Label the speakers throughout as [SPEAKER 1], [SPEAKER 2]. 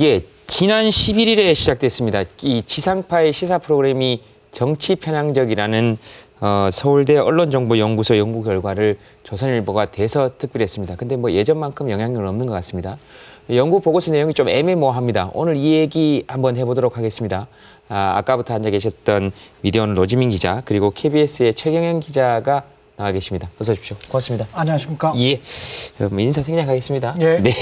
[SPEAKER 1] 예, 지난 11일에 시작됐습니다. 이 지상파의 시사 프로그램이 정치 편향적이라는 서울대 언론정보연구소 연구 결과를 조선일보가 대서특필했습니다. 근데 뭐 예전만큼 영향력은 없는 것 같습니다. 연구 보고서 내용이 좀 애매모호합니다. 오늘 이 얘기 한번 해보도록 하겠습니다. 아까부터 앉아 계셨던 미디어오늘 노지민 기자 그리고 KBS의 최경영 기자가 나와 계십니다. 어서 오십시오. 고맙습니다.
[SPEAKER 2] 안녕하십니까?
[SPEAKER 1] 예, 인사 생략하겠습니다.
[SPEAKER 2] 예.
[SPEAKER 1] 네,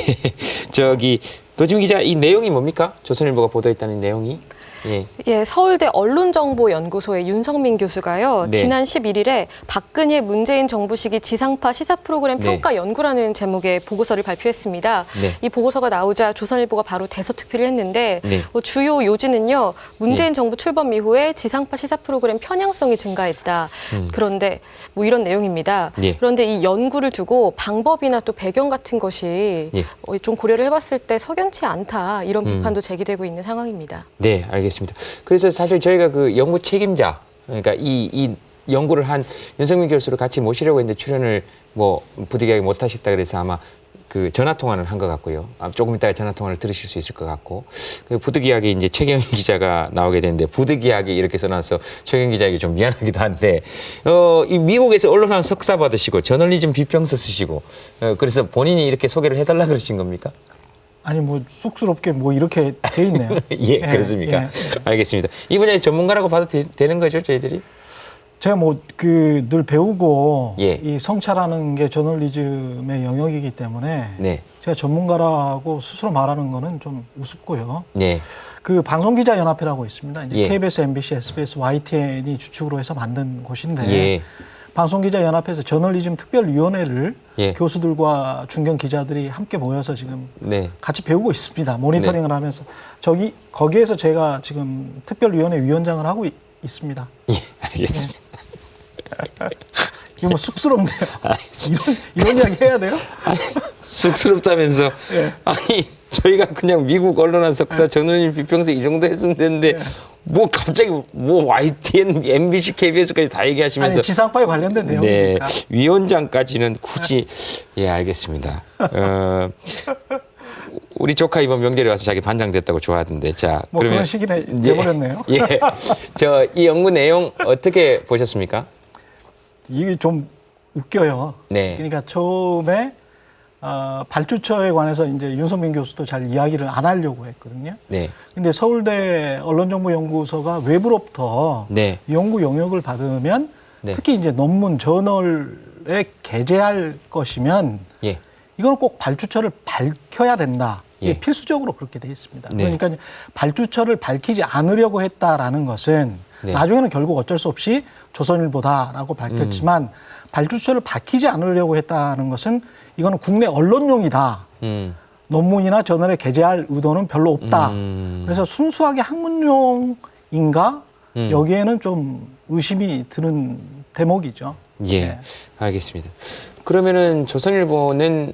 [SPEAKER 1] 노지민 기자, 이 내용이 뭡니까? 조선일보가 보도했다는 내용이?
[SPEAKER 3] 예, 서울대 언론정보연구소의 윤성민 교수가요.
[SPEAKER 1] 네.
[SPEAKER 3] 지난 11일에 박근혜 문재인 정부 시기 지상파 시사 프로그램
[SPEAKER 1] 네.
[SPEAKER 3] 평가 연구라는 제목의 보고서를 발표했습니다.
[SPEAKER 1] 네.
[SPEAKER 3] 이 보고서가 나오자 조선일보가 바로 대서특필을 했는데
[SPEAKER 1] 네.
[SPEAKER 3] 주요 요지는요. 문재인 정부 출범 이후에 지상파 시사 프로그램 편향성이 증가했다. 그런데 뭐 이런 내용입니다.
[SPEAKER 1] 예.
[SPEAKER 3] 그런데 이 연구를 두고 방법이나 또 배경 같은 것이
[SPEAKER 1] 예.
[SPEAKER 3] 좀 고려를 해봤을 때 석연치 않다. 이런 비판도 제기되고 있는 상황입니다.
[SPEAKER 1] 네, 알겠습니다. 그래서 사실 저희가 그 연구 책임자, 그러니까 이 연구를 한 윤성민 교수를 같이 모시려고 했는데 출연을 뭐 부득이하게 못 하셨다 그래서 아마 그 전화 통화를 한 것 같고요. 조금 이따가 전화 통화를 들으실 수 있을 것 같고, 부득이하게 이제 최경영 기자가 나오게 됐는데 부득이하게 이렇게 써놔서 최경영 기자에게 좀 미안하기도 한데, 이 미국에서 언론학 석사 받으시고 저널리즘 비평서 쓰시고, 그래서 본인이 이렇게 소개를 해달라 그러신 겁니까?
[SPEAKER 2] 아니 뭐 쑥스럽게 뭐 이렇게 돼 있네요.
[SPEAKER 1] 예, 그렇습니까?
[SPEAKER 2] 예.
[SPEAKER 1] 알겠습니다. 이 분야의 전문가라고 봐도 되는 거죠, 저희들이?
[SPEAKER 2] 제가 뭐 그 늘 배우고
[SPEAKER 1] 예.
[SPEAKER 2] 이 성찰하는 게 저널리즘의 영역이기 때문에
[SPEAKER 1] 네.
[SPEAKER 2] 제가 전문가라고 스스로 말하는 거는 좀 우습고요.
[SPEAKER 1] 네.
[SPEAKER 2] 그 방송기자연합회라고 있습니다. 이제
[SPEAKER 1] 예.
[SPEAKER 2] KBS, MBC, SBS, YTN이 주축으로 해서 만든 곳인데
[SPEAKER 1] 예.
[SPEAKER 2] 방송기자연합회에서 저널리즘 특별위원회를
[SPEAKER 1] 예.
[SPEAKER 2] 교수들과 중견 기자들이 함께 모여서 지금
[SPEAKER 1] 네.
[SPEAKER 2] 같이 배우고 있습니다. 모니터링을 하면서 거기에서 제가 지금 특별위원회 위원장을 하고 있습니다.
[SPEAKER 1] 예, 알겠습니다.
[SPEAKER 2] 이거 뭐 쑥스럽네요. 이런 이야기 해야 돼요?
[SPEAKER 1] 아니, 쑥스럽다면서.
[SPEAKER 2] 예.
[SPEAKER 1] 아니, 저희가 그냥 미국 언론학 석사 저널리즘 비평서 이 정도 했으면 되는데, 뭐 갑자기 뭐 YTN, MBC, KBS까지 다 얘기하시면서.
[SPEAKER 2] 아니 지상파에 관련된
[SPEAKER 1] 네,
[SPEAKER 2] 내용이니까.
[SPEAKER 1] 위원장까지는 굳이. 예, 알겠습니다. 우리 조카 이번 명절에 와서 자기 반장 됐다고 좋아하던데. 자,
[SPEAKER 2] 뭐
[SPEAKER 1] 그러면
[SPEAKER 2] 그런 시기에 돼버렸네요.
[SPEAKER 1] 예. 이 연구 내용 어떻게 보셨습니까?
[SPEAKER 2] 이게 좀 웃겨요.
[SPEAKER 1] 네.
[SPEAKER 2] 그러니까 처음에 발주처에 관해서 이제 윤석민 교수도 잘 이야기를 안 하려고 했거든요.
[SPEAKER 1] 네.
[SPEAKER 2] 근데 서울대 언론정보연구소가 외부로부터
[SPEAKER 1] 네.
[SPEAKER 2] 연구 용역을 받으면
[SPEAKER 1] 네.
[SPEAKER 2] 특히 이제 논문 저널에 게재할 것이면
[SPEAKER 1] 예.
[SPEAKER 2] 이건 꼭 발주처를 밝혀야 된다. 이게
[SPEAKER 1] 예.
[SPEAKER 2] 필수적으로 그렇게 돼 있습니다.
[SPEAKER 1] 네.
[SPEAKER 2] 그러니까 발주처를 밝히지 않으려고 했다라는 것은
[SPEAKER 1] 네.
[SPEAKER 2] 나중에는 결국 어쩔 수 없이 조선일보다라고 밝혔지만 발주처를 밝히지 않으려고 했다는 것은 이거는 국내 언론용이다. 논문이나 저널에 게재할 의도는 별로 없다. 그래서 순수하게 학문용인가? 여기에는 좀 의심이 드는 대목이죠.
[SPEAKER 1] 예,
[SPEAKER 2] 네.
[SPEAKER 1] 알겠습니다. 그러면은 조선일보는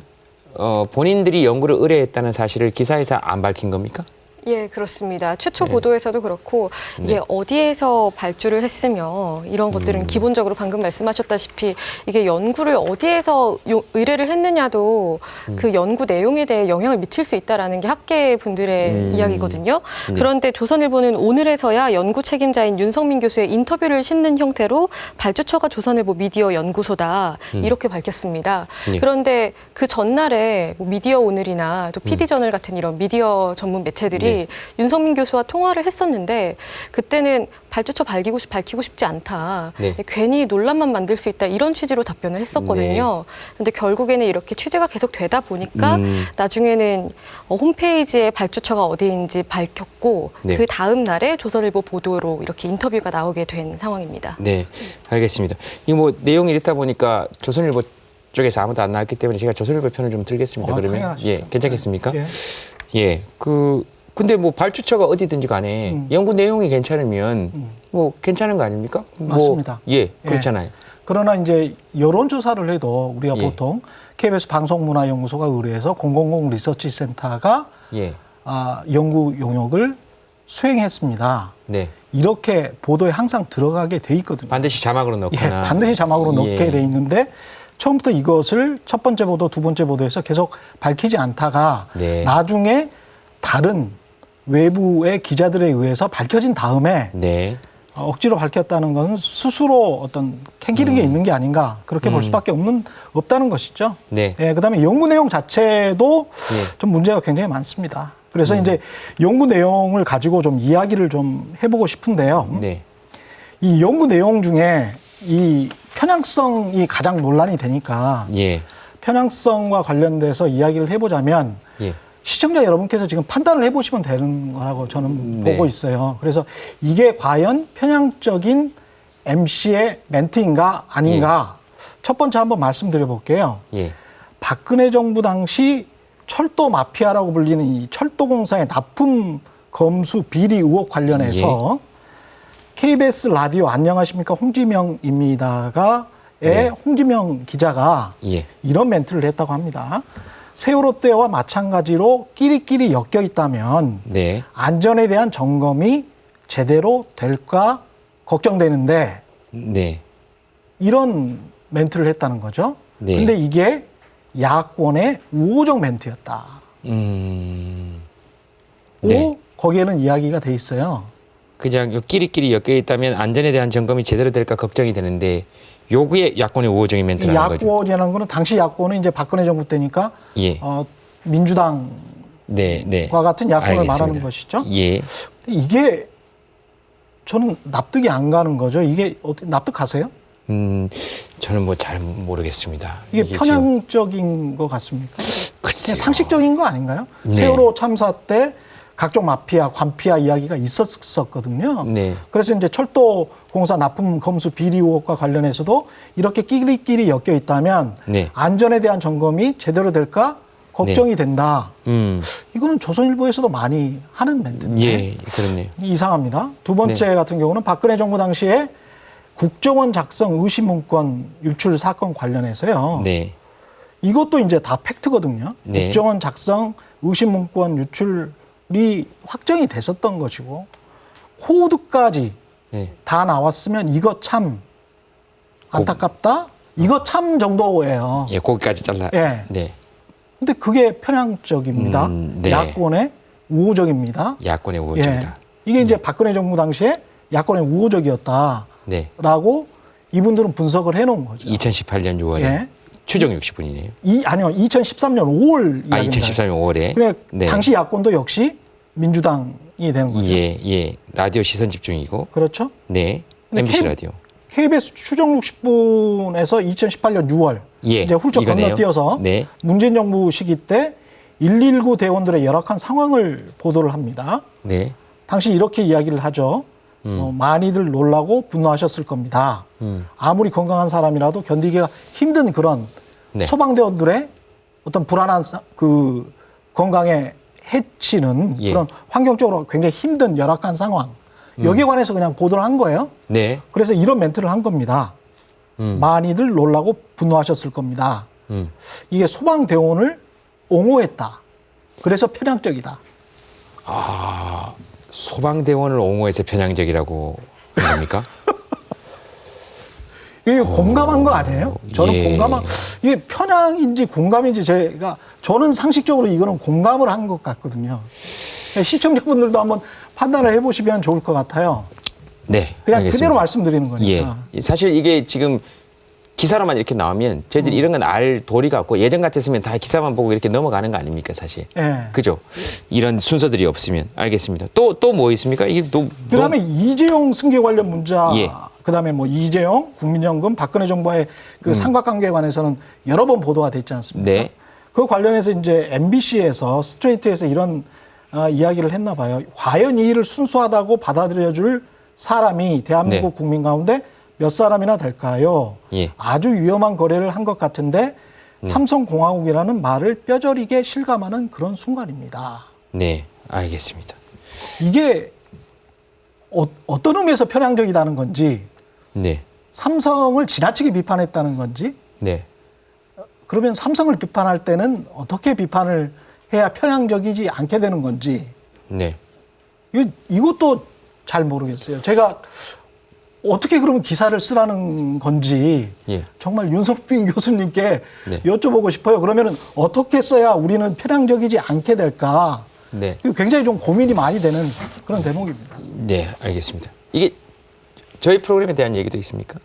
[SPEAKER 1] 본인들이 연구를 의뢰했다는 사실을 기사에서 안 밝힌 겁니까?
[SPEAKER 3] 예, 그렇습니다. 최초 보도에서도 그렇고 이게
[SPEAKER 1] 네.
[SPEAKER 3] 어디에서 발주를 했으며 이런 것들은 기본적으로 방금 말씀하셨다시피 이게 연구를 어디에서 의뢰를 했느냐도 그 연구 내용에 대해 영향을 미칠 수 있다라는 게 학계 분들의 이야기거든요.
[SPEAKER 1] 네.
[SPEAKER 3] 그런데 조선일보는 오늘에서야 연구 책임자인 윤성민 교수의 인터뷰를 싣는 형태로 발주처가 조선일보 미디어 연구소다 이렇게 밝혔습니다.
[SPEAKER 1] 네.
[SPEAKER 3] 그런데 그 전날에 뭐 미디어 오늘이나 또 PD저널 같은 이런 미디어 전문 매체들이 윤성민 교수와 통화를 했었는데 그때는 발주처 밝히고 싶지 않다.
[SPEAKER 1] 네.
[SPEAKER 3] 괜히 논란만 만들 수 있다. 이런 취지로 답변을 했었거든요. 그런데 결국에는 이렇게 취재가 계속 되다 보니까 나중에는 홈페이지에 발주처가 어디인지 밝혔고
[SPEAKER 1] 네.
[SPEAKER 3] 그 다음 날에 조선일보 보도로 이렇게 인터뷰가 나오게 된 상황입니다.
[SPEAKER 1] 네, 알겠습니다. 이 뭐 내용이 이렇다 보니까 조선일보 쪽에서 아무도 안 나왔기 때문에 제가 조선일보 편을 좀 들겠습니다. 그러면
[SPEAKER 2] 당연하시죠.
[SPEAKER 1] 예, 괜찮겠습니까?
[SPEAKER 2] 예.
[SPEAKER 1] 예, 근데 뭐 발주처가 어디든지 간에 연구 내용이 괜찮으면 뭐 괜찮은 거 아닙니까?
[SPEAKER 2] 맞습니다.
[SPEAKER 1] 예, 그렇잖아요.
[SPEAKER 2] 그러나 이제 여론조사를 해도 우리가
[SPEAKER 1] 예.
[SPEAKER 2] 보통 KBS 방송문화연구소가 의뢰해서 000 리서치센터가
[SPEAKER 1] 예,
[SPEAKER 2] 연구 용역을 수행했습니다.
[SPEAKER 1] 네.
[SPEAKER 2] 이렇게 보도에 항상 들어가게 돼 있거든요.
[SPEAKER 1] 반드시 자막으로 넣거나.
[SPEAKER 2] 예, 반드시 자막으로 넣게 돼 있는데 처음부터 이것을 첫 번째 보도, 두 번째 보도에서 계속 밝히지 않다가
[SPEAKER 1] 네.
[SPEAKER 2] 나중에 다른 외부의 기자들에 의해서 밝혀진 다음에
[SPEAKER 1] 네.
[SPEAKER 2] 억지로 밝혔다는 것은 스스로 어떤 캥기는 게 있는 게 아닌가 그렇게 볼 수밖에 없다는 것이죠.
[SPEAKER 1] 네.
[SPEAKER 2] 그다음에 연구 내용 자체도 좀 문제가 굉장히 많습니다. 그래서 이제 연구 내용을 가지고 좀 이야기를 좀 해보고 싶은데요.
[SPEAKER 1] 네.
[SPEAKER 2] 이 연구 내용 중에 이 편향성이 가장 논란이 되니까
[SPEAKER 1] 예.
[SPEAKER 2] 편향성과 관련돼서 이야기를 해보자면
[SPEAKER 1] 예.
[SPEAKER 2] 시청자 여러분께서 지금 판단을 해보시면 되는 거라고 저는
[SPEAKER 1] 네.
[SPEAKER 2] 보고 있어요. 그래서 이게 과연 편향적인 MC의 멘트인가 아닌가 첫 번째 한번 말씀드려 볼게요.
[SPEAKER 1] 예.
[SPEAKER 2] 박근혜 정부 당시 철도 마피아라고 불리는 이 철도공사의 납품 검수 비리 의혹 관련해서 KBS 라디오 안녕하십니까 홍지명입니다가의
[SPEAKER 1] 네.
[SPEAKER 2] 홍지명 기자가
[SPEAKER 1] 예.
[SPEAKER 2] 이런 멘트를 했다고 합니다. 세월호 때와 마찬가지로 끼리끼리 엮여 있다면
[SPEAKER 1] 네.
[SPEAKER 2] 안전에 대한 점검이 제대로 될까 걱정되는데
[SPEAKER 1] 네.
[SPEAKER 2] 이런 멘트를 했다는 거죠.
[SPEAKER 1] 네.
[SPEAKER 2] 근데 이게 야권의 우호적 멘트였다.
[SPEAKER 1] 네.
[SPEAKER 2] 거기에는 이야기가 돼 있어요.
[SPEAKER 1] 그냥 요 끼리끼리 엮여 있다면 안전에 대한 점검이 제대로 될까 걱정이 되는데 요구에 야권의 우호적인 멘트라는 거죠.
[SPEAKER 2] 야권이라는 거는 당시 야권은 이제 박근혜 정부 때니까
[SPEAKER 1] 예.
[SPEAKER 2] 민주당과
[SPEAKER 1] 네, 네.
[SPEAKER 2] 같은 야권을
[SPEAKER 1] 알겠습니다.
[SPEAKER 2] 말하는 것이죠.
[SPEAKER 1] 예.
[SPEAKER 2] 이게 저는 납득이 안 가는 거죠. 이게 어떻게 납득하세요?
[SPEAKER 1] 저는 뭐 잘 모르겠습니다.
[SPEAKER 2] 이게
[SPEAKER 1] 지금-
[SPEAKER 2] 편향적인 것 같습니까?
[SPEAKER 1] 글쎄요.
[SPEAKER 2] 그냥 상식적인 거 아닌가요?
[SPEAKER 1] 네.
[SPEAKER 2] 세월호 참사 때 각종 마피아, 관피아 이야기가 있었거든요.
[SPEAKER 1] 네.
[SPEAKER 2] 그래서 이제 철도공사 납품 검수 비리 의혹과 관련해서도 이렇게 끼리끼리 엮여 있다면
[SPEAKER 1] 네.
[SPEAKER 2] 안전에 대한 점검이 제대로 될까 걱정이 된다. 이거는 조선일보에서도 많이 하는 멘트인데
[SPEAKER 1] 예, 그렇네요.
[SPEAKER 2] 이상합니다. 두 번째 같은 경우는 박근혜 정부 당시에 국정원 작성 의심 문건 유출 사건 관련해서요.
[SPEAKER 1] 네.
[SPEAKER 2] 이것도 이제 다 팩트거든요.
[SPEAKER 1] 네.
[SPEAKER 2] 국정원 작성 의심 문건 유출이 확정이 됐었던 것이고 코드까지
[SPEAKER 1] 네.
[SPEAKER 2] 다 나왔으면 이거 참 안타깝다. 이거 참 정도예요.
[SPEAKER 1] 예, 거기까지 잘라.
[SPEAKER 2] 예.
[SPEAKER 1] 네.
[SPEAKER 2] 근데 그게 편향적입니다.
[SPEAKER 1] 네.
[SPEAKER 2] 야권의 우호적입니다.
[SPEAKER 1] 야권의 우호적이다.
[SPEAKER 2] 예. 이게 이제 박근혜 정부 당시에 야권의 우호적이었다라고
[SPEAKER 1] 네.
[SPEAKER 2] 이분들은 분석을 해놓은 거죠.
[SPEAKER 1] 2018년 6월에
[SPEAKER 2] 예.
[SPEAKER 1] 추정 60분이네요.
[SPEAKER 2] 아니요, 2013년 5월
[SPEAKER 1] 아,
[SPEAKER 2] 이야기입니다.
[SPEAKER 1] 2013년 5월에.
[SPEAKER 2] 그래
[SPEAKER 1] 네.
[SPEAKER 2] 당시 야권도 역시 민주당이 되는 거죠.
[SPEAKER 1] 예, 예. 라디오 시선 집중이고.
[SPEAKER 2] 그렇죠?
[SPEAKER 1] 네.
[SPEAKER 2] 근데
[SPEAKER 1] MBC 라디오.
[SPEAKER 2] KBS 추정 60분에서 2018년 6월
[SPEAKER 1] 예,
[SPEAKER 2] 이제 훌쩍
[SPEAKER 1] 이거네요.
[SPEAKER 2] 건너뛰어서
[SPEAKER 1] 네.
[SPEAKER 2] 문재인 정부 시기 때 119 대원들의 열악한 상황을 보도를 합니다.
[SPEAKER 1] 네.
[SPEAKER 2] 당시 이렇게 이야기를 하죠. 많이들 놀라고 분노하셨을 겁니다. 아무리 건강한 사람이라도 견디기가 힘든 그런
[SPEAKER 1] 네.
[SPEAKER 2] 소방대원들의 어떤 불안한 그 건강에 해치는
[SPEAKER 1] 예.
[SPEAKER 2] 그런 환경적으로 굉장히 힘든 열악한 상황. 여기에 관해서 그냥 보도를 한 거예요.
[SPEAKER 1] 네.
[SPEAKER 2] 그래서 이런 멘트를 한 겁니다. 많이들 놀라고 분노하셨을 겁니다. 이게 소방대원을 옹호했다. 그래서 편향적이다.
[SPEAKER 1] 아, 소방대원을 옹호해서 편향적이라고 한 겁니까?
[SPEAKER 2] 이게 공감한 거 아니에요? 저는
[SPEAKER 1] 예.
[SPEAKER 2] 이게 편향인지 공감인지 저는 상식적으로 이거는 공감을 한 것 같거든요. 시청자분들도 한번 판단을 해보시면 좋을 것 같아요.
[SPEAKER 1] 네.
[SPEAKER 2] 그냥
[SPEAKER 1] 알겠습니다.
[SPEAKER 2] 그대로 말씀드리는 거니까.
[SPEAKER 1] 예. 사실 이게 지금 기사로만 이렇게 나오면 저희들이 이런 건 알 도리가 없고 예전 같았으면 다 기사만 보고 이렇게 넘어가는 거 아닙니까, 사실.
[SPEAKER 2] 예.
[SPEAKER 1] 그죠? 이런 순서들이 없으면. 알겠습니다. 또 뭐 있습니까? 이게
[SPEAKER 2] 그다음에 이재용 승계 관련 문자,
[SPEAKER 1] 예.
[SPEAKER 2] 그다음에 뭐 이재용, 국민연금, 박근혜 정부와의 그 삼각관계에 관해서는 여러 번 보도가 됐지 않습니까?
[SPEAKER 1] 네.
[SPEAKER 2] 그 관련해서 이제 MBC에서 스트레이트에서 이런 이야기를 했나 봐요. 과연 이 일을 순수하다고 받아들여줄 사람이 대한민국
[SPEAKER 1] 네.
[SPEAKER 2] 국민 가운데 몇 사람이나 될까요?
[SPEAKER 1] 예.
[SPEAKER 2] 아주 위험한 거래를 한 것 같은데 삼성공화국이라는 말을 뼈저리게 실감하는 그런 순간입니다.
[SPEAKER 1] 네. 알겠습니다.
[SPEAKER 2] 이게 어떤 의미에서 편향적이다는 건지
[SPEAKER 1] 네.
[SPEAKER 2] 삼성을 지나치게 비판했다는 건지
[SPEAKER 1] 네.
[SPEAKER 2] 그러면 삼성을 비판할 때는 어떻게 비판을 해야 편향적이지 않게 되는 건지
[SPEAKER 1] 네.
[SPEAKER 2] 이것도 잘 모르겠어요. 제가 어떻게 그러면 기사를 쓰라는 건지
[SPEAKER 1] 예.
[SPEAKER 2] 정말 윤석빈 교수님께
[SPEAKER 1] 네.
[SPEAKER 2] 여쭤보고 싶어요. 그러면 어떻게 써야 우리는 편향적이지 않게 될까?
[SPEAKER 1] 네.
[SPEAKER 2] 이거 굉장히 좀 고민이 많이 되는 그런 대목입니다.
[SPEAKER 1] 네, 알겠습니다. 이게 저희 프로그램에 대한 얘기도 있습니까?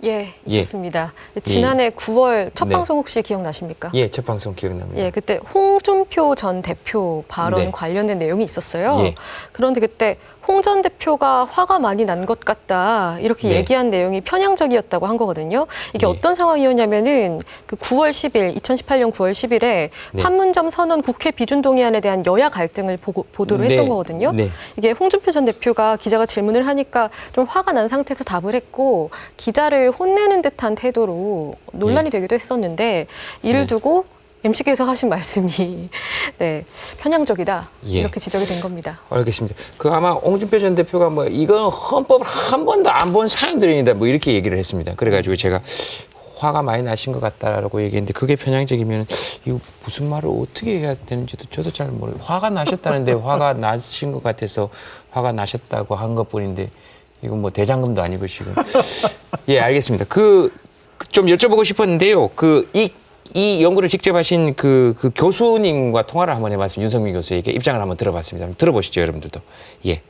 [SPEAKER 3] 예,
[SPEAKER 1] 예.
[SPEAKER 3] 있었습니다. 지난해 9월 첫
[SPEAKER 1] 네.
[SPEAKER 3] 방송 혹시 기억나십니까?
[SPEAKER 1] 예, 첫 방송 기억납니다.
[SPEAKER 3] 예, 그때 홍준표 전 대표 발언
[SPEAKER 1] 네.
[SPEAKER 3] 관련된 내용이 있었어요.
[SPEAKER 1] 예.
[SPEAKER 3] 그런데 그때 홍 전 대표가 화가 많이 난 것 같다 이렇게
[SPEAKER 1] 네.
[SPEAKER 3] 얘기한 내용이 편향적이었다고 한 거거든요. 이게
[SPEAKER 1] 네.
[SPEAKER 3] 어떤 상황이었냐면은 그 9월 10일, 2018년 9월 10일에
[SPEAKER 1] 네.
[SPEAKER 3] 판문점 선언 국회 비준 동의안에 대한 여야 갈등을 보도를
[SPEAKER 1] 네.
[SPEAKER 3] 했던 거거든요.
[SPEAKER 1] 네.
[SPEAKER 3] 이게 홍준표 전 대표가 기자가 질문을 하니까 좀 화가 난 상태에서 답을 했고 기자를 혼내는 듯한 태도로 논란이 되기도 했었는데 이를
[SPEAKER 1] 네.
[SPEAKER 3] 두고 MC께서 하신 말씀이 네, 편향적이다
[SPEAKER 1] 예.
[SPEAKER 3] 이렇게 지적이 된 겁니다.
[SPEAKER 1] 알겠습니다. 그 아마 홍준표 전 대표가 뭐 이건 헌법을 한 번도 안 본 사항들입니다. 뭐 이렇게 얘기를 했습니다. 그래가지고 제가 화가 많이 나신 것 같다라고 얘기했는데 그게 편향적이면 이거 무슨 말을 어떻게 해야 되는지도 저도 잘 모르고 화가 나셨다는데 화가 나신 것 같아서 화가 나셨다고 한 것뿐인데 이건 뭐 대장금도 아니고 지금 예 알겠습니다. 그 좀 여쭤보고 싶었는데요. 이 연구를 직접 하신 그 교수님과 통화를 한번 해봤습니다. 윤석민 교수에게 입장을 한번 들어봤습니다. 한번 들어보시죠, 여러분들도. 예.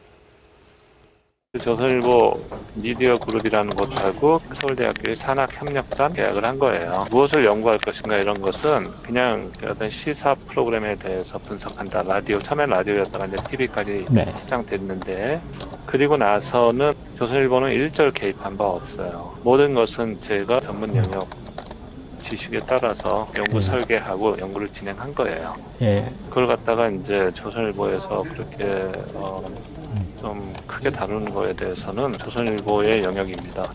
[SPEAKER 4] 조선일보 미디어 그룹이라는 곳하고 서울대학교의 산학협력단 계약을 한 거예요. 무엇을 연구할 것인가 이런 것은 그냥 어떤 시사 프로그램에 대해서 분석한다. 라디오, 처음엔 라디오였다가 이제 TV까지 확장됐는데 그리고 나서는 조선일보는 일절 개입한 바 없어요. 모든 것은 제가 전문 영역 지식에 따라서 연구 설계하고 연구를 진행한 거예요.
[SPEAKER 5] 예.
[SPEAKER 4] 그걸 갖다가 이제 조선일보에서 그렇게 좀 크게 다루는 거에 대해서는 조선일보의 영역입니다.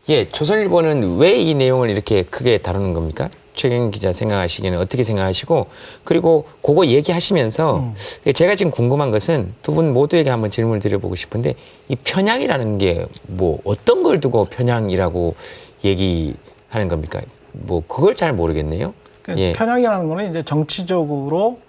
[SPEAKER 1] 예, 조선일보는 왜 이 내용을 이렇게 크게 다루는 겁니까? 최경 기자 생각하시기에는 어떻게 생각하시고 그리고 그거 얘기하시면서 제가 지금 궁금한 것은 두 분 모두에게 한번 질문을 드려보고 싶은데 이 편향이라는 게 뭐 어떤 걸 두고 편향이라고 얘기하는 겁니까? 뭐 그걸 잘 모르겠네요.
[SPEAKER 2] 그러니까
[SPEAKER 1] 예.
[SPEAKER 2] 편향이라는 거는 이제 정치적으로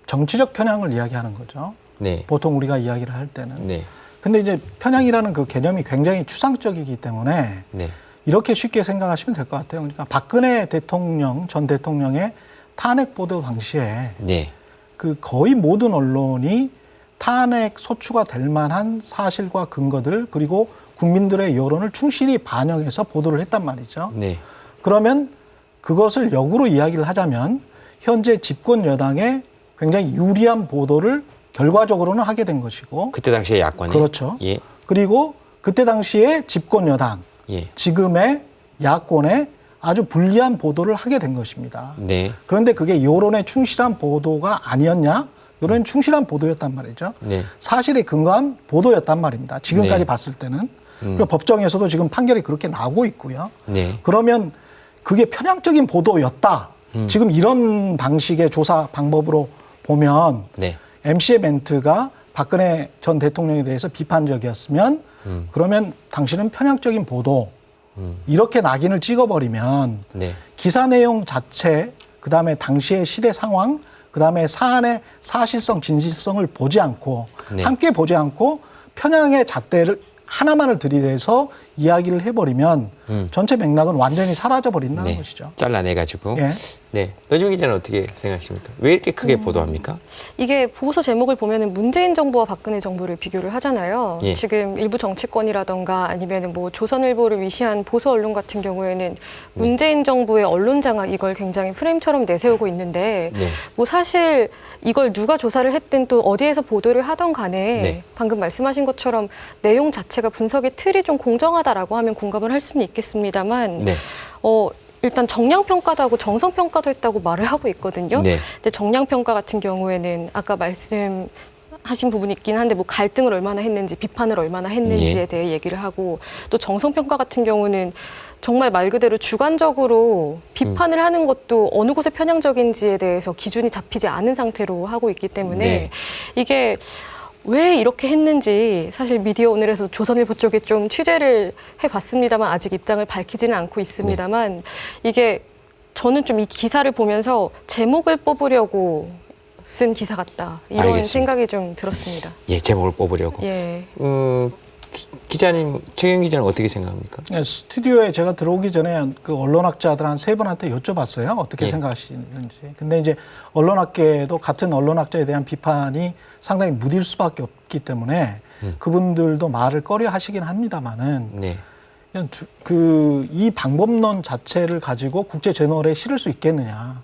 [SPEAKER 2] 정치적 편향을 이야기하는 거죠.
[SPEAKER 1] 네.
[SPEAKER 2] 보통 우리가 이야기를 할 때는.
[SPEAKER 1] 네.
[SPEAKER 2] 근데 이제 편향이라는 그 개념이 굉장히 추상적이기 때문에
[SPEAKER 1] 네.
[SPEAKER 2] 이렇게 쉽게 생각하시면 될 것 같아요. 그러니까 박근혜 대통령, 전 대통령의 탄핵 보도 당시에
[SPEAKER 1] 네.
[SPEAKER 2] 그 거의 모든 언론이 탄핵 소추가 될 만한 사실과 근거들 그리고 국민들의 여론을 충실히 반영해서 보도를 했단 말이죠.
[SPEAKER 1] 네.
[SPEAKER 2] 그러면 그것을 역으로 이야기를 하자면 현재 집권 여당에 굉장히 유리한 보도를 결과적으로는 하게 된 것이고
[SPEAKER 1] 그때 당시에 야권이
[SPEAKER 2] 그렇죠.
[SPEAKER 1] 예.
[SPEAKER 2] 그리고 그때 당시에 집권 여당
[SPEAKER 1] 예.
[SPEAKER 2] 지금의 야권에 아주 불리한 보도를 하게 된 것입니다.
[SPEAKER 1] 네.
[SPEAKER 2] 그런데 그게 여론에 충실한 보도가 아니었냐? 여론에 충실한 보도였단 말이죠.
[SPEAKER 1] 네.
[SPEAKER 2] 사실에 근거한 보도였단 말입니다. 지금까지
[SPEAKER 1] 네.
[SPEAKER 2] 봤을 때는. 그리고 법정에서도 지금 판결이 그렇게 나오고 있고요.
[SPEAKER 1] 네.
[SPEAKER 2] 그러면 그게 편향적인 보도였다. 지금 이런 방식의 조사 방법으로 보면
[SPEAKER 1] 네.
[SPEAKER 2] MC의 멘트가 박근혜 전 대통령에 대해서 비판적이었으면 그러면 당신은 편향적인 보도 이렇게 낙인을 찍어버리면
[SPEAKER 1] 네. 기사
[SPEAKER 2] 기사 내용 자체 그다음에 당시의 시대 상황 그다음에 사안의 사실성 진실성을 보지 않고
[SPEAKER 1] 네.
[SPEAKER 2] 함께 보지 않고 편향의 잣대를 하나만을 들이대서 이야기를 해버리면 전체 맥락은 완전히 사라져 버린다는
[SPEAKER 1] 네.
[SPEAKER 2] 것이죠.
[SPEAKER 1] 잘라내가지고.
[SPEAKER 2] 예.
[SPEAKER 1] 네. 노지민 기자는 어떻게 생각하십니까? 왜 이렇게 크게 보도합니까?
[SPEAKER 3] 이게 보고서 제목을 보면은 문재인 정부와 박근혜 정부를 비교를 하잖아요.
[SPEAKER 1] 예.
[SPEAKER 3] 지금 일부 정치권이라던가 아니면은 뭐 조선일보를 위시한 보수 언론 같은 경우에는 문재인 정부의 언론 장악 이걸 굉장히 프레임처럼 내세우고 있는데
[SPEAKER 1] 네.
[SPEAKER 3] 뭐 사실 이걸 누가 조사를 했든 또 어디에서 보도를 하던 간에
[SPEAKER 1] 네.
[SPEAKER 3] 방금 말씀하신 것처럼 내용 자체가 분석의 틀이 좀 공정하다라고 하면 공감을 할 수는 있겠습니다만
[SPEAKER 1] 네.
[SPEAKER 3] 일단 정량평가도 하고 정성평가도 했다고 말을 하고 있거든요.
[SPEAKER 1] 네.
[SPEAKER 3] 근데 정량평가 같은 경우에는 아까 말씀하신 부분이 있긴 한데 뭐 갈등을 얼마나 했는지 비판을 얼마나 했는지에
[SPEAKER 1] 예.
[SPEAKER 3] 대해 얘기를 하고 또 정성평가 같은 경우는 정말 말 그대로 주관적으로 비판을 하는 것도 어느 곳에 편향적인지에 대해서 기준이 잡히지 않은 상태로 하고 있기 때문에
[SPEAKER 1] 네.
[SPEAKER 3] 이게 왜 이렇게 했는지 사실 미디어 오늘에서 조선일보 쪽에 좀 취재를 해봤습니다만 아직 입장을 밝히지는 않고 있습니다만 이게 저는 좀 이 기사를 보면서 제목을 뽑으려고 쓴 기사 같다 이런
[SPEAKER 1] 알겠습니다.
[SPEAKER 3] 생각이 좀 들었습니다.
[SPEAKER 1] 예, 제목을 뽑으려고.
[SPEAKER 3] 예.
[SPEAKER 1] 기자님, 최경 기자는 어떻게 생각합니까?
[SPEAKER 2] 예, 스튜디오에 제가 들어오기 전에 그 언론학자들 한 3분한테 여쭤봤어요. 어떻게
[SPEAKER 1] 예.
[SPEAKER 2] 생각하시는지. 근데 이제 언론학계도 같은 언론학자에 대한 비판이 상당히 무딜 수밖에 없기 때문에 그분들도 말을 꺼려 하시긴 합니다만은
[SPEAKER 1] 네.
[SPEAKER 2] 이 방법론 자체를 가지고 국제 저널에 실을 수 있겠느냐.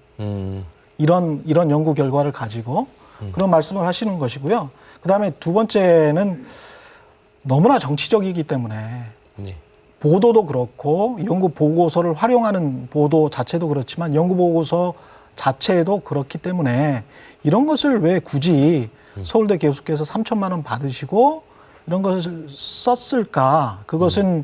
[SPEAKER 2] 이런 연구 결과를 가지고 그런 말씀을 하시는 것이고요. 그다음에 두 번째는 너무나 정치적이기 때문에
[SPEAKER 1] 네.
[SPEAKER 2] 보도도 그렇고 연구 보고서를 활용하는 보도 자체도 그렇지만 연구 보고서 자체도 그렇기 때문에 이런 것을 왜 굳이 서울대 교수께서 3천만 원 받으시고 이런 것을 썼을까? 그것은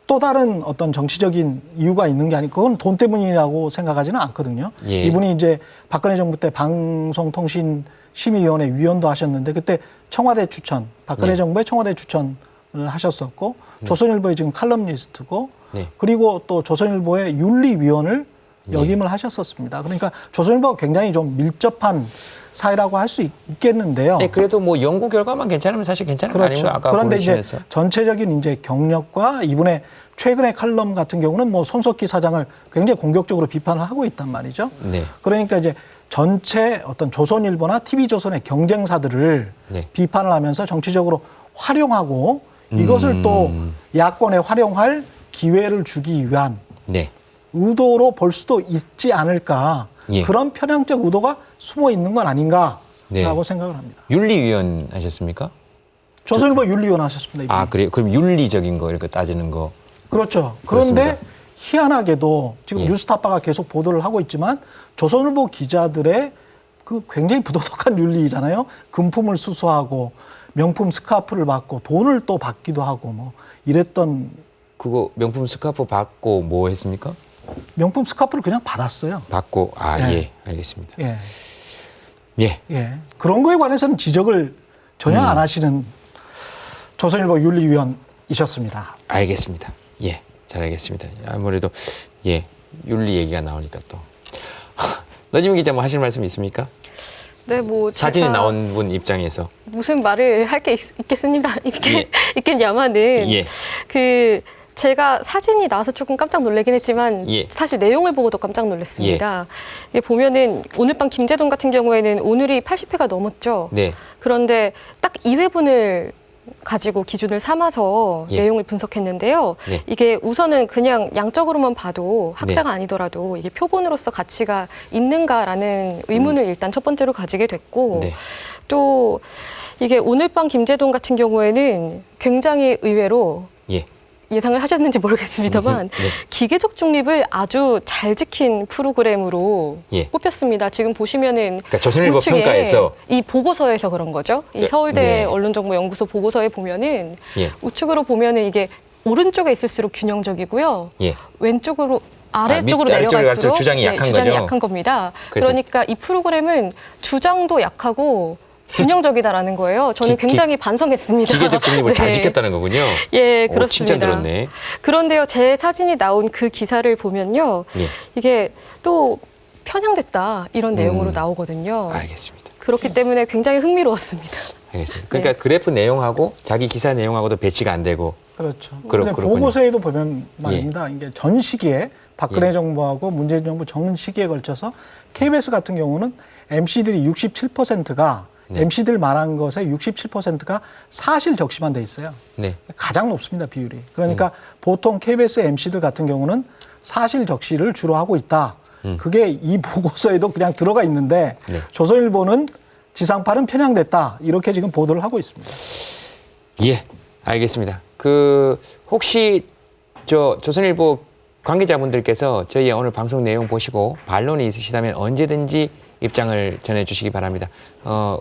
[SPEAKER 2] 또 다른 어떤 정치적인 이유가 있는 게 아니고 그건 돈 때문이라고 생각하지는 않거든요.
[SPEAKER 1] 예.
[SPEAKER 2] 이분이 이제 박근혜 정부 때 방송통신심의위원회 위원도 하셨는데 그때 청와대 추천, 박근혜
[SPEAKER 1] 예.
[SPEAKER 2] 정부의 청와대 추천을 하셨었고 조선일보의 지금 칼럼니스트고
[SPEAKER 1] 네.
[SPEAKER 2] 그리고 또 조선일보의 윤리위원을 역임을 하셨었습니다. 그러니까 조선일보가 굉장히 좀 밀접한 사회라고 할 수 있겠는데요.
[SPEAKER 1] 네, 그래도 뭐 연구 결과만 괜찮으면 사실 괜찮은 거 아닌가? 아까
[SPEAKER 2] 그런데 이제
[SPEAKER 1] 보시면서.
[SPEAKER 2] 전체적인 이제 경력과 이분의 최근의 칼럼 같은 경우는 뭐 손석희 사장을 굉장히 공격적으로 비판을 하고 있단 말이죠.
[SPEAKER 1] 네.
[SPEAKER 2] 그러니까 이제 전체 어떤 조선일보나 TV조선의 경쟁사들을
[SPEAKER 1] 네.
[SPEAKER 2] 비판을 하면서 정치적으로 활용하고 이것을 또 야권에 활용할 기회를 주기 위한
[SPEAKER 1] 네.
[SPEAKER 2] 의도로 볼 수도 있지 않을까.
[SPEAKER 1] 예.
[SPEAKER 2] 그런 편향적 의도가 숨어 있는 건 아닌가라고
[SPEAKER 1] 네.
[SPEAKER 2] 생각을 합니다.
[SPEAKER 1] 윤리위원 하셨습니까?
[SPEAKER 2] 조선일보 윤리위원 하셨습니다. 이분이.
[SPEAKER 1] 아, 그래요? 그럼 윤리적인 거 이렇게 따지는 거.
[SPEAKER 2] 그렇죠. 그런데
[SPEAKER 1] 그렇습니다.
[SPEAKER 2] 희한하게도 지금
[SPEAKER 1] 예.
[SPEAKER 2] 뉴스타파가 계속 보도를 하고 있지만 조선일보 기자들의 그 굉장히 부도덕한 윤리잖아요. 금품을 수수하고 명품 스카프를 받고 돈을 또 받기도 하고 뭐 이랬던
[SPEAKER 1] 그거 명품 스카프 받고 뭐 했습니까?
[SPEAKER 2] 명품 스카프를 그냥 받았어요.
[SPEAKER 1] 받고
[SPEAKER 2] 예.
[SPEAKER 1] 예, 알겠습니다.
[SPEAKER 2] 예.
[SPEAKER 1] 예.
[SPEAKER 2] 예. 그런 거에 관해서는 지적을 전혀 안 하시는 조선일보 윤리위원이셨습니다.
[SPEAKER 1] 알겠습니다. 예. 잘 알겠습니다. 아무래도 예. 윤리 얘기가 나오니까 또 노지민 기자 뭐 하실 말씀 있습니까?
[SPEAKER 3] 네, 뭐
[SPEAKER 1] 사진이
[SPEAKER 3] 제가
[SPEAKER 1] 나온 분 입장에서
[SPEAKER 3] 무슨 말을 할 게 있겠습니다.
[SPEAKER 1] 예.
[SPEAKER 3] 있겠냐마는
[SPEAKER 1] 예.
[SPEAKER 3] 그 제가 사진이 나와서 조금 깜짝 놀라긴 했지만
[SPEAKER 1] 예.
[SPEAKER 3] 사실 내용을 보고도 깜짝 놀랐습니다. 이게 보면은 오늘 밤 김재동 같은 경우에는 오늘이 80회가 넘었죠.
[SPEAKER 1] 네.
[SPEAKER 3] 그런데 딱 2회분을 가지고 기준을 삼아서
[SPEAKER 1] 예.
[SPEAKER 3] 내용을 분석했는데요.
[SPEAKER 1] 네.
[SPEAKER 3] 이게 우선은 그냥 양적으로만 봐도 학자가 아니더라도 이게 표본으로서 가치가 있는가라는 의문을 일단 첫 번째로 가지게 됐고
[SPEAKER 1] 네.
[SPEAKER 3] 또 이게 오늘 밤 김재동 같은 경우에는 굉장히 의외로
[SPEAKER 1] 예.
[SPEAKER 3] 예상을 하셨는지 모르겠습니다만
[SPEAKER 1] 네.
[SPEAKER 3] 기계적 중립을 아주 잘 지킨 프로그램으로
[SPEAKER 1] 예.
[SPEAKER 3] 꼽혔습니다. 지금 보시면은
[SPEAKER 1] 그러니까 조선일보
[SPEAKER 3] 우측에
[SPEAKER 1] 평가에서
[SPEAKER 3] 이 보고서에서 그런 거죠. 이
[SPEAKER 1] 네.
[SPEAKER 3] 서울대
[SPEAKER 1] 네.
[SPEAKER 3] 언론정보연구소 보고서에 보면은
[SPEAKER 1] 예.
[SPEAKER 3] 우측으로 보면은 이게 오른쪽에 있을수록 균형적이고요.
[SPEAKER 1] 예.
[SPEAKER 3] 왼쪽으로 아래쪽으로
[SPEAKER 1] 밑 아래쪽으로
[SPEAKER 3] 내려갈수록
[SPEAKER 1] 갈수록 주장이 약한
[SPEAKER 3] 주장이
[SPEAKER 1] 거죠?
[SPEAKER 3] 약한 겁니다.
[SPEAKER 1] 그래서-
[SPEAKER 3] 그러니까 이 프로그램은 주장도 약하고 균형적이다라는 거예요. 저는 굉장히 반성했습니다.
[SPEAKER 1] 기계적 중립을 잘
[SPEAKER 3] 네.
[SPEAKER 1] 지켰다는 거군요.
[SPEAKER 3] 예,
[SPEAKER 1] 오,
[SPEAKER 3] 그렇습니다.
[SPEAKER 1] 칭찬 들었네.
[SPEAKER 3] 그런데요, 제 사진이 나온 그 기사를 보면요,
[SPEAKER 1] 예.
[SPEAKER 3] 이게 또 편향됐다 이런 내용으로 나오거든요.
[SPEAKER 1] 알겠습니다.
[SPEAKER 3] 그렇기 때문에 굉장히 흥미로웠습니다.
[SPEAKER 1] 알겠습니다. 그러니까 그래프 내용하고 자기 기사 내용하고도 배치가 안 되고
[SPEAKER 2] 그렇죠.
[SPEAKER 1] 그렇-
[SPEAKER 2] 그런데
[SPEAKER 1] 그렇군요.
[SPEAKER 2] 보고서에도 보면 말입니다. 이게 전 시기에 박근해
[SPEAKER 1] 예.
[SPEAKER 2] 정부하고 문재인 정부 전 시기에 걸쳐서 KBS 같은 경우는 MC들이 67%가
[SPEAKER 1] 네.
[SPEAKER 2] MC들 말한 것의 67%가 사실 적시만 돼 있어요.
[SPEAKER 1] 네.
[SPEAKER 2] 가장 높습니다, 비율이. 그러니까 보통 KBS MC들 같은 경우는 사실 적시를 주로 하고 있다. 그게 이 보고서에도 그냥 들어가 있는데
[SPEAKER 1] 네.
[SPEAKER 2] 조선일보는 지상파는 편향됐다. 이렇게 지금 보도를 하고 있습니다.
[SPEAKER 1] 예, 알겠습니다. 그 혹시 저 조선일보 관계자분들께서 저희 오늘 방송 내용 보시고 반론이 있으시다면 언제든지 입장을 전해주시기 바랍니다.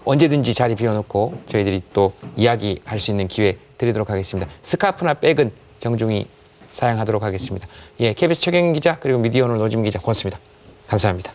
[SPEAKER 1] 언제든지 자리 비워놓고 저희들이 또 이야기할 수 있는 기회 드리도록 하겠습니다. 스카프나 백은 정중히 사양하도록 하겠습니다. 예, KBS 최경영 기자 그리고 미디어오늘 노지민 기자 고맙습니다. 감사합니다.